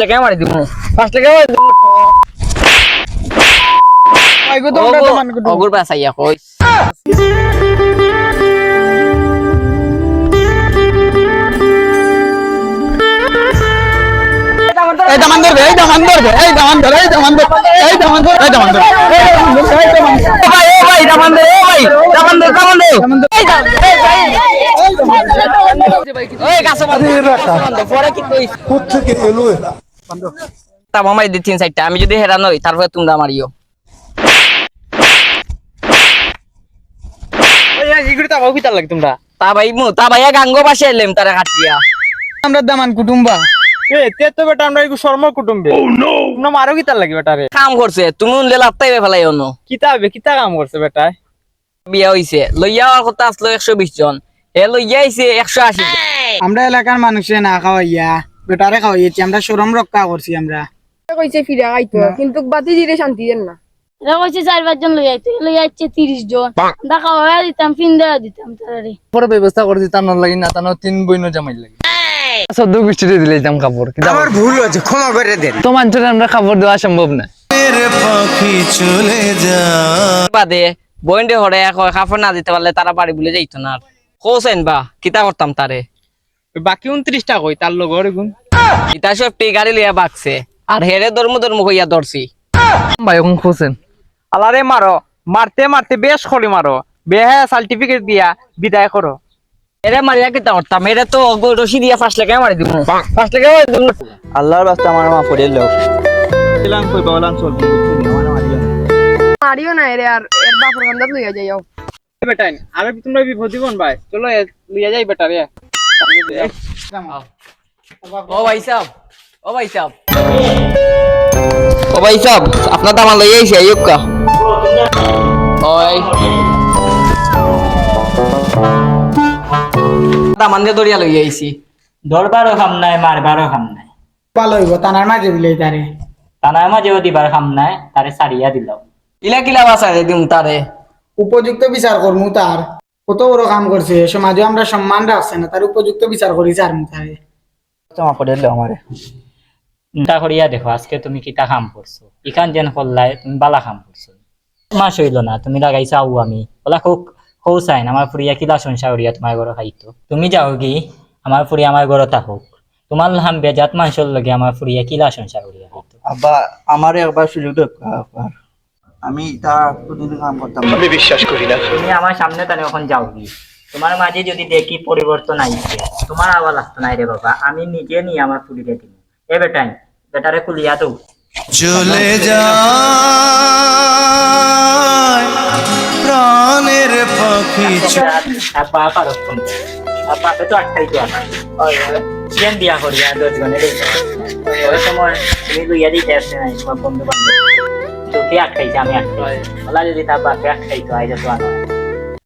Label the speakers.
Speaker 1: টাকা মারি দিব 5 টাকা মারি দিব
Speaker 2: কই গো তোমরা তো মান কত
Speaker 1: অগুর বাসাইয়া কই
Speaker 2: এই দামান ধরবে এই দামান ধরবে এই দামান ধরে এই দামান ধরে এই দামান ধরে এই দামান ধরে
Speaker 1: ভাই ও ভাই দামান দে ও ভাই দামান দে ওই কাছে বন্ধ পরে কি কইছ
Speaker 3: কোত্থেকে এলো এরা
Speaker 1: তা মামাই দি 3-4টা আমি যদি হেরা নই তারপরে তোমরা মারিও
Speaker 2: ওই ইগুড়ি তা বাবু কিতা লাগে তোমরা
Speaker 1: তা ভাইয়া গাঙ্গো পাশে এলাম তারা কাটিয়া
Speaker 2: আমরা দামান কুটুম্বা এ তে তো বেটা আমরা ইগু শর্মা কুটুম্বে ও নো তোমরা মারো কিতা লাগে বেটা রে
Speaker 1: কাম করছে তুমি উনলে লাত্তাই ফেলাই অন্য
Speaker 2: কিতা কাম করছে বেটা
Speaker 1: বিয়া হইছে লইয়া আর কথা আসলো 120 জন এ লইয়া আইছে 180 জন
Speaker 2: আমরা এলাকার মানুষে না খাওয়াইয়া বেটারে খাওয়াইছি আমরা শরম রক্ষা করছি আমরা
Speaker 4: কইছে ফিরে আইতো কিন্তু বাতি দিলে শান্তি দেন না
Speaker 5: এরা কইছে 4-5 জন লই আইছে 30 জন দেখা হয়ে দিতাম ফিন দেওয়া দিতাম তারে
Speaker 6: পরে ব্যবস্থা করছি তানোর লাগি না তানো 3 বইনো জামাই লাগি সদ্য বৃষ্টিতে দিলে দাম কাপড় কি
Speaker 2: আমার ভুল হয়েছে ক্ষমা করে দেন
Speaker 6: তো মানুষের আমরা কাপড় দেওয়া সম্ভব না
Speaker 1: বাদে বইন্ডে হরে কয় কাপড় না দিতে পারলে তারা বাড়ি ভুলে যাইতো না কোসেন বা কিতা করতাম তারে
Speaker 2: বাকি 29টা কই তার লগ ওরে গুণ
Speaker 1: ইতা সব গাড়ি লিয়া বাকছে আর হেরে ধর্ম কইয়া ধরছি
Speaker 6: ভাই এখন খোঁজেন
Speaker 2: আলারে মারো মারতে মারতে বেশ খলি মারো বেহা সার্টিফিকেট দিয়া বিদায় করো
Speaker 1: এরে মারিয়া কিতা করতাম এরে তো রশি দিয়া 5 টাকা মারি দিব 5 টাকা মারি দিব
Speaker 2: আল্লাহর রাস্তা আমার মা পড়ে লোক দিলাম কই বাওলান চল
Speaker 4: মারিও না এর আর এর বাপর গন্ধাত লইয়া যাইও
Speaker 2: বেটাই আর তোমরা বিপদ জীবন ভাই চলো লইয়া যাই বেটা রে
Speaker 1: ও ভাই সাহেব আপনার দামান লই আইছে আইয়ুকা ওই দামান দিয়ে দড়িয়া লই আইছি
Speaker 7: দরবারও খাম নাই মারবারও খাম নাই
Speaker 2: ভালো হইব তানার মাঝে দিলে তারে
Speaker 7: তানার মাঝেও দিবার খাম নাই তারে সারিয়া দিলাম
Speaker 1: ইলা কিলা বাসারে দিম তারে
Speaker 2: উপযুক্ত বিচার করমু তার কত বড় কাম করছে সমাজে আমরা সম্মান রাখছে না তার উপযুক্ত বিচার করি স্যার মুতারে
Speaker 7: তোমা করে দিল আমারে চিন্তা করিয়া দেখো আজকে তুমি কিতা কাম করছো ইখান যেন করলাই তুমি বালা কাম করছো মাস হইল না তুমি লাগাইছা আউ আমি ওলা খুব চাইন আমার ফুরিয়া কিলা সংসার করিয়া তোমার ঘরে খাইতো তুমি যাও কি আমার ফুরিয়া আমার ঘরে থাকুক তোমার লাম বেজাত মানুষের লগে আমার ফুরিয়া কিলা সংসার করিয়া খাইতো
Speaker 3: আব্বা আমারে একবার সুযোগ দাও একবার আমি তা কোনদিন কাম করতাম না।
Speaker 7: তুমি আমার সামনে তাহলে এখন যাও কি তোমার মাঝে যদি দেখি পরিবর্তন আইছে তোমার আবার লাগতো নাই রে বাবা আমি নিজে নিয়ে আমার ফুলিয়ে দিব এ বেটাই বেটারে খুলিয়া দাও
Speaker 8: চলে যায় প্রাণের পাখি
Speaker 7: আব্বা পারো আব্বা তো আটটাই তো আছে চিকেন দিয়া করিয়া 10 জনের ওই সময় তুমি লইয়া দিতে আসছে নাই তোমার বন্ধু বান্ধব তোকে আটকাইছে আমি আটকাই ওলা যদি তার বাপে আটকাইতো আইজা তো আনো